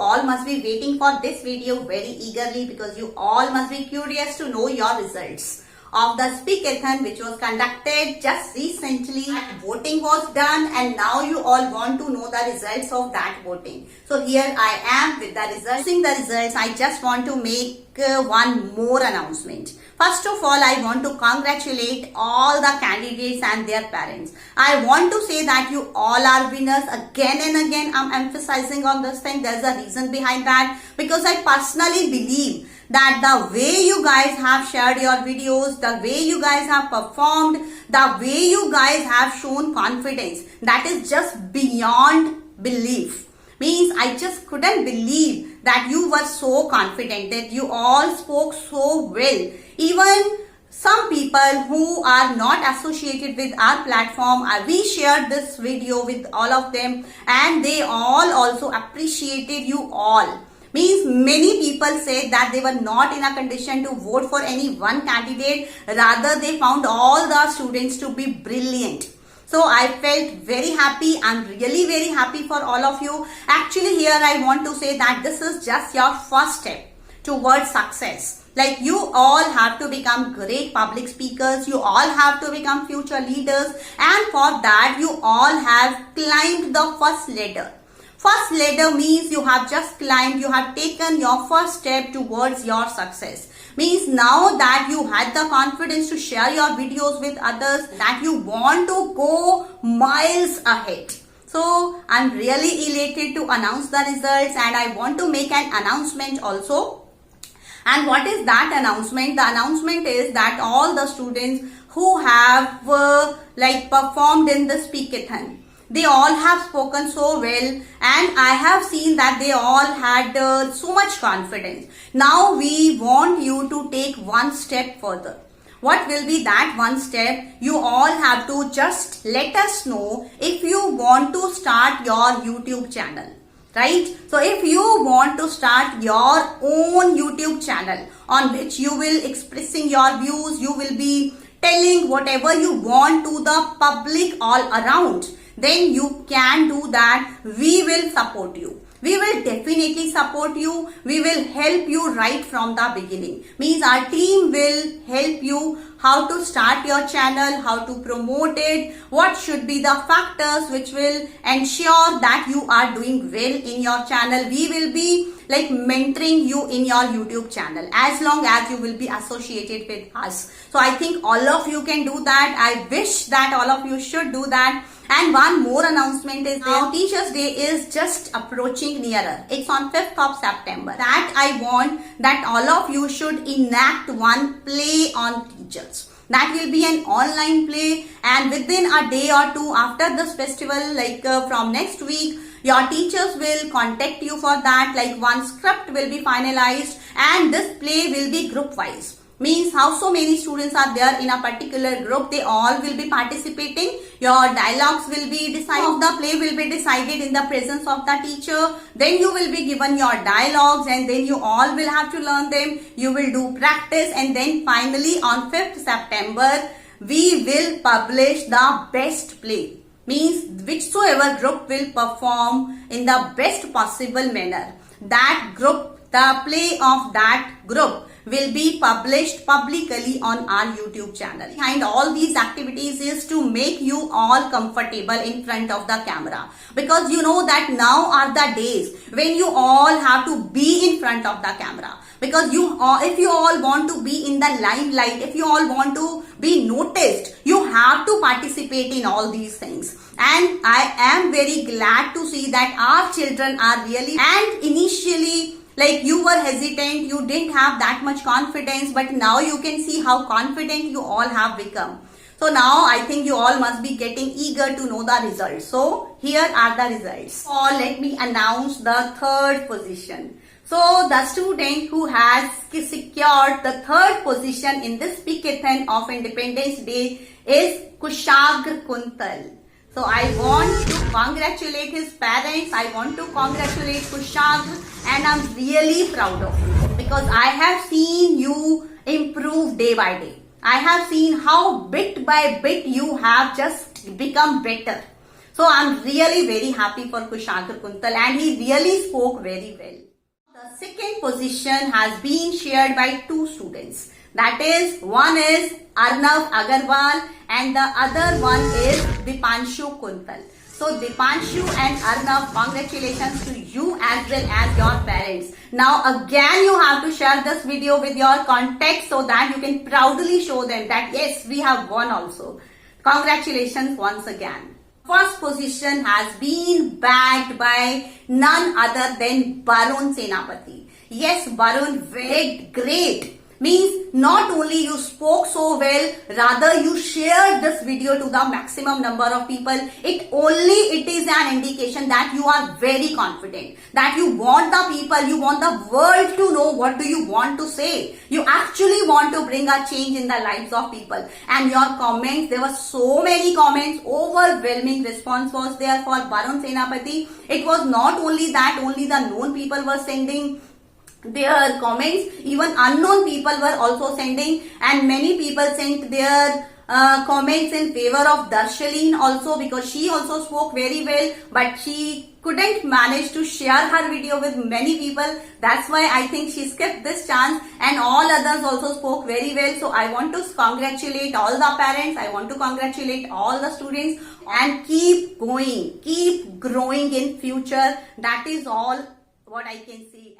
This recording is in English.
all must be waiting for this video very eagerly because you all must be curious to know your results of the Speakathon which was conducted just recently. Voting was done and now you all want to know the results of that voting. So here I am with the results. Seeing the results, I just want to make one more announcement. First of all, I want to congratulate all the candidates and their parents. I want to say that you all are winners. Again and again, I'm emphasizing on this thing. There's a reason behind that because I personally believe that the way you guys have shared your videos, the way you guys have performed, the way you guys have shown confidence, that is just beyond belief. Means I just couldn't believe that you were so confident, that you all spoke so well. Even some people who are not associated with our platform, we shared this video with all of them and they all also appreciated you all. Means many people said that they were not in a condition to vote for any one candidate, rather they found all the students to be brilliant. So I felt very happy. I'm really very happy for all of you. Actually here I want to say that this is just your first step towards success. Like you all have to become great public speakers. You all have to become future leaders. And for that you all have climbed the first ladder. First ladder means you have just climbed, you have taken your first step towards your success. Means now that you had the confidence to share your videos with others, that you want to go miles ahead. So I'm really elated to announce the results and I want to make an announcement also. And what is that announcement? The announcement is that all the students who have performed in the Speakathon, they all have spoken so well and I have seen that they all had so much confidence. Now we want you to take one step further. What will be that one step? You all have to just let us know if you want to start your YouTube channel. Right? So if you want to start your own YouTube channel on which you will expressing your views, you will be telling whatever you want to the public all around, then you can do that. We will support you. We will definitely support you. We will help you right from the beginning. Means our team will help you how to start your channel, how to promote it, what should be the factors which will ensure that you are doing well in your channel. We will be mentoring you in your YouTube channel as long as you will be associated with us. So I think all of you can do that. I wish that all of you should do that. And one more announcement is now Teachers Day is just approaching nearer. It's on 5th of September. That I want that all of you should enact one play on teachers. That will be an online play and within a day or two after this festival, from next week, your teachers will contact you for that. One script will be finalized and this play will be group wise. Means how so many students are there in a particular group, they all will be participating. Your dialogues will be decided, the play will be decided in the presence of the teacher. Then you will be given your dialogues and then you all will have to learn them. You will do practice and then finally on 5th September, we will publish the best play. Means whichsoever group will perform in the best possible manner. That group, the play of that group will be published publicly on our YouTube channel. Behind all these activities is to make you all comfortable in front of the camera. Because you know that now are the days when you all have to be in front of the camera. Because if you all want to be in the limelight, if you all want to be noticed, you have to participate in all these things. And I am very glad to see that our children are really, and initially you were hesitant, you didn't have that much confidence, but now you can see how confident you all have become. So now I think you all must be getting eager to know the results. So here are the results. So let me announce the third position. So the student who has secured the third position in this Speakathon of Independence Day is Kushagra Kuntal. So I want to congratulate his parents. I want to congratulate Kushagra and I'm really proud of you because I have seen you improve day by day. I have seen how bit by bit you have just become better. So I'm really very happy for Kushagra Kuntal, and he really spoke very well. The second position has been shared by two students. That is, one is Arnav Agarwal and the other one is Dipanshu Kuntal. So Dipanshu and Arnav, congratulations to you as well as your parents. Now again you have to share this video with your contacts so that you can proudly show them that yes, we have won also. Congratulations once again. First position has been bagged by none other than Barun Senapati. Yes, Barun, very great. Means not only you spoke so well, rather you shared this video to the maximum number of people. It is an indication that you are very confident, that you want the people, you want the world to know what do you want to say. You actually want to bring a change in the lives of people. And your comments, there were so many comments, overwhelming response was there for Barun Senapati. It was not only that, only the known people were sending their comments, even unknown people were also sending, and many people sent their comments in favor of Darshalin also, because she also spoke very well, but she couldn't manage to share her video with many people. That's why I think she skipped this chance, and all others also spoke very well. So I want to congratulate all the parents, I want to congratulate all the students, and keep going, keep growing in future. That is all what I can say.